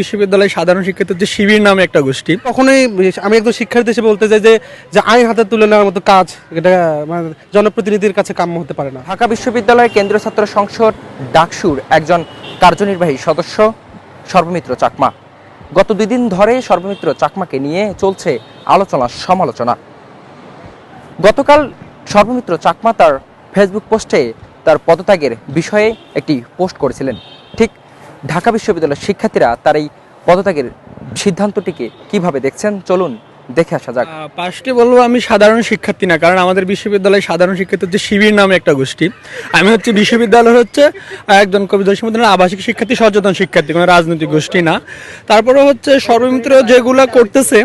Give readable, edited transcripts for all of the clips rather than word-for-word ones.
বিশ্ববিদ্যালয়ে সাধারণ শিক্ষার্থীর যে শিবির নামে একটা গোষ্ঠী, কখনোই আমি একজন শিক্ষার্থী হিসেবে বলতে চাই যে যে আইন হাতে তুলে নেওয়ার মতো কাজ এটা মানে জনপ্রতিনিধির কাছে কাম্য হতে পারে না। ঢাকা বিশ্ববিদ্যালয়ের কেন্দ্রীয় ছাত্র সংসদ ডাকসুর একজন কার্যনির্বাহী সদস্য সর্বমিত্র চাকমা। গত 2 দিন ধরে সর্বমিত্র চাকমাকে নিয়ে চলছে আলোচনা সমালোচনা। গতকাল সর্বমিত্র চাকমা তার ফেসবুক পোস্টে তার পদত্যাগের বিষয়ে একটি পোস্ট করেছিলেন। ঠিক ঢাকা বিশ্ববিদ্যালয়ের শিক্ষার্থীরা তার এই পদত্যাগের সিদ্ধান্তটিকে কিভাবে দেখছেন, চলুন দেখে আসা যাক। ফার্স্টে বলবো আমি সাধারণ শিক্ষার্থী না, কারণ আমাদের বিশ্ববিদ্যালয়ে সাধারণ শিক্ষার্থীর যে শিবির নামে একটা গোষ্ঠী। আমি বিশ্ববিদ্যালয় একজন কবি বিশ্ববিদ্যালয়ের আবাসিক শিক্ষার্থী, সচেতন শিক্ষার্থী, কোনো রাজনৈতিক গোষ্ঠী না। তারপরে সর্বমিত্র যেগুলো করতেছে,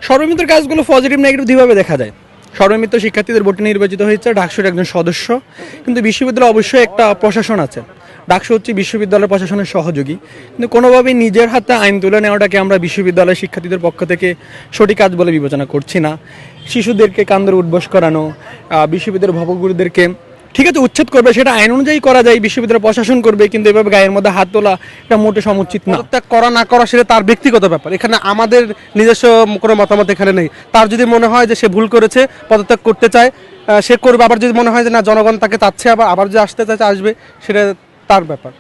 সর্বমিত্রের কাজগুলো পজিটিভ নেগেটিভ দুইভাবে দেখা যায়। সর্বমিত্র শিক্ষার্থীদের ভোটে নির্বাচিত হয়েছে, ডাকসুর একজন সদস্য, কিন্তু বিশ্ববিদ্যালয়ে অবশ্যই একটা প্রশাসন আছে। ডাকসু বিশ্ববিদ্যালয় প্রশাসনের সহযোগী, কিন্তু কোনোভাবেই নিজের হাতে আইন তুলে নেওয়াটাকে আমরা বিশ্ববিদ্যালয়ের শিক্ষার্থীদের পক্ষ থেকে সঠিক কাজ বলে বিবেচনা করছি না। শিশুদেরকে কান ধরে উঠবোস করানো, বিশ্ববিদ্যালয়ের ভবগুরুদেরকে ঠিক আছে উচ্ছেদ করবে, সেটা আইন অনুযায়ী করা যায়, বিশ্ববিদ্যালয় প্রশাসন করবে, কিন্তু এভাবে গায়ের মধ্যে হাত তোলা এটা মোটে সমুচিত না। পদত্যাগ করা না করা সেটা তার ব্যক্তিগত ব্যাপার, এখানে আমাদের নিজস্ব কোনো মতামত এখানে নেই। তার যদি মনে হয় যে সে ভুল করেছে, পদত্যাগ করতে চায়, সে করবে। আবার যদি মনে হয় যে না জনগণ তাকে চাচ্ছে, আবার যে আসতে চাচ্ছে আসবে, সেটা তার ব্যাপার।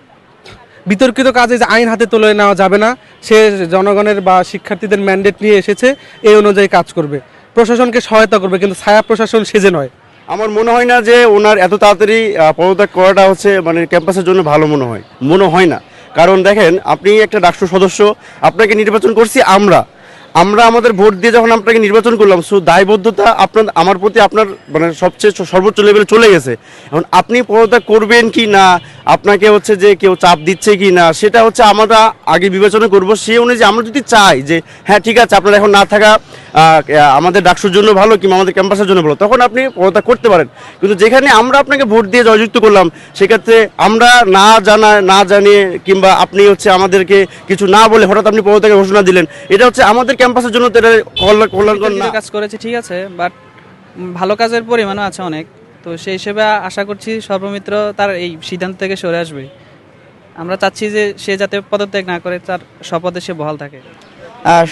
বিতর্কিত কাজে যে আইন হাতে তুলে নেওয়া যাবে না, সে জনগণের বা শিক্ষার্থীদের ম্যান্ডেট নিয়ে এসেছে, এই অনুযায়ী কাজ করবে, প্রশাসনকে সহায়তা করবে, কিন্তু ছায়া প্রশাসন সেজে নয়। আমার মনে হয় না যে ওনার এত তাড়াতাড়ি পদত্যাগ করাটা মানে ক্যাম্পাসের জন্য ভালো মনে হয় না। কারণ দেখেন, আপনি একটা ডাকসু সদস্য, আপনাকে নির্বাচন করছি আমরা আমাদের ভোট দিয়ে যখন আপনাকে নির্বাচন করলাম, সো দায়বদ্ধতা আমার প্রতি আপনার মানে সবচেয়ে সর্বোচ্চ লেভেলে চলে গেছে। এখন আপনি পদত্যাগ করবেন কি না, আপনাকে যে কেউ চাপ দিচ্ছে কি না, সেটা আমরা আগে বিবেচনা করব। সেই অনুযায়ী আমরা যদি চাই যে হ্যাঁ ঠিক আছে, আপনার এখন না থাকা আমাদের ডাকসুর জন্য ভালো কিংবা আমাদের ক্যাম্পাসের জন্য ভালো, তখন আপনি পদত্যাগ করতে পারেন। কিন্তু যেখানে আমরা আপনাকে ভোট দিয়ে জয়যুক্ত করলাম, সেক্ষেত্রে আমরা না জানিয়ে কিংবা আপনি আমাদেরকে কিছু না বলে হঠাৎ আপনি পদত্যাগের ঘোষণা দিলেন, এটা আমাদের ক্যাম্পাসের জন্য কল্যাণকর না। কাজ করেছে ঠিক আছে, বাট ভালো কাজের পরিমাণও আছে অনেক। তো সেই হিসেবে আশা করছি সর্বমিত্র তার এই সিদ্ধান্ত থেকে সরে আসবে। আমরা চাচ্ছি যে সে যাতে পদত্যাগ না করে, তার শপথে সে বহাল থাকে।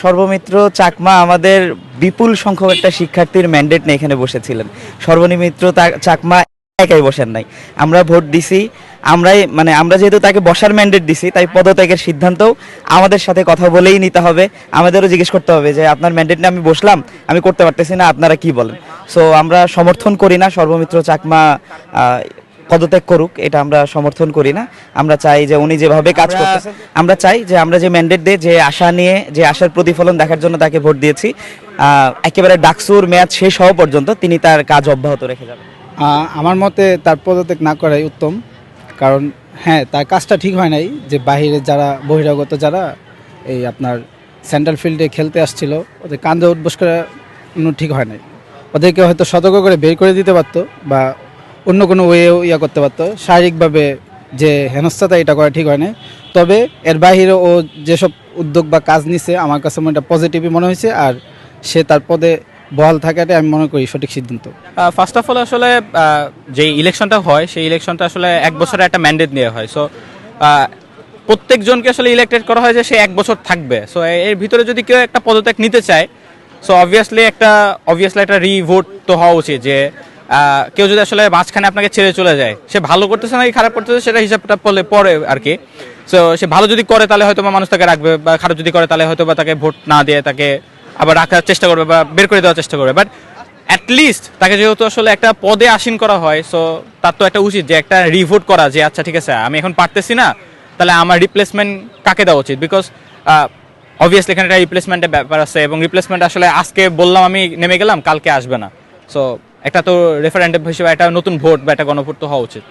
সর্বমিত্র চাকমা আমাদের বিপুল সংখ্যক একটা শিক্ষার্থীর ম্যান্ডেট নিয়ে এখানে বসেছিলেন। সর্বমিত্র চাকমা একাই বসেন নাই, আমরা ভোট দিছি, আমরা যেহেতু তাকে বসার ম্যান্ডেট দিছি, তাই পদত্যাগের সিদ্ধান্তও আমাদের সাথে কথা বলেই নিতে হবে। আমাদেরও জিজ্ঞেস করতে হবে যে আপনার ম্যান্ডেট নিয়ে আমি বসলাম, আমি করতে পারতেছি না, আপনারা কি বলেন। সো আমরা সমর্থন করি না সর্বমিত্র চাকমা পদত্যাগ করুক, এটা আমরা সমর্থন করি না। আমরা চাই যে উনি যেভাবে কাজ করতেছেন, আমরা চাই যে আমরা যে ম্যান্ডেট দিয়ে যে আশা নিয়ে যে আশার প্রতিফলন দেখার জন্য তাকে ভোট দিয়েছি, একেবারে ডাকসুর মেয়াদ শেষ হওয়া পর্যন্ত তিনি তার কাজ অব্যাহত রেখে যাবেন। আমার মতে তার পদত্যাগ না করাই উত্তম। কারণ হ্যাঁ, তার কাজটা ঠিক হয় নাই, যে বাহিরে যারা বহিরাগত যারা এই আপনার সেন্ট্রাল ফিল্ডে খেলতে আসছিল, ওদের কান্দে উঠবোস করানো ঠিক হয় নাই। ওদেরকে হয়তো সতর্ক করে বের করে দিতে পারতো, বা অন্য কোনো ওয়ে করতে পারতো। শারীরিকভাবে যে হেনস্থাটা, এটা করা ঠিক হয় না। তবে এর বাইরে ও যেসব উদ্যোগ বা কাজ নিছে, আমার কাছে এটা পজিটিভই মনে হয়েছে। আর সে তার পদে বহাল থাকাটাই আমি মনে করি সঠিক সিদ্ধান্ত। ফার্স্ট অফ অল আসলে যে ইলেকশনটা হয়, সেই ইলেকশনটা আসলে 1 বছরের একটা ম্যান্ডেট নেওয়া হয়। সো প্রত্যেকজনকে আসলে ইলেক্টেড করা হয় যে সে 1 বছর থাকবে। সো এর ভিতরে যদি কেউ একটা পদত্যাগ নিতে চায়, সো অবভিয়াসলি একটা রিভোট তো হওয়া উচিত। যে কেউ যদি আসলে মাঝখানে আপনাকে ছেড়ে চলে যায়, সে ভালো করতেছে নাকি খারাপ করতেছে সেটা হিসাবটা পরে আর কি। সো সে ভালো যদি করে তাহলে হয়তো মানুষ তাকে রাখবে, বা খারাপ যদি করে তাহলে হয়তো বা তাকে ভোট না দিয়ে তাকে আবার রাখার চেষ্টা করবে বা বের করে দেওয়ার চেষ্টা করবে। বাট অ্যাটলিস্ট তাকে যেহেতু আসলে একটা পদে আসীন করা হয়, সো তার তো একটা উচিত যে একটা রিভোট করা, যে আচ্ছা ঠিক আছে আমি এখন পারতেছি না, তাহলে আমার রিপ্লেসমেন্ট কাকে দেওয়া উচিত। বিকজ অবভিয়াসলি এখানে একটা রিপ্লেসমেন্টের ব্যাপার আছে, এবং রিপ্লেসমেন্ট আসলে আজকে বললাম আমি নেমে গেলাম, কালকে আসবে না। সো একটা তো রেফারেন্ডাম হিসেবে একটা নতুন ভোট বা একটা গণভোট তো হওয়া উচিত।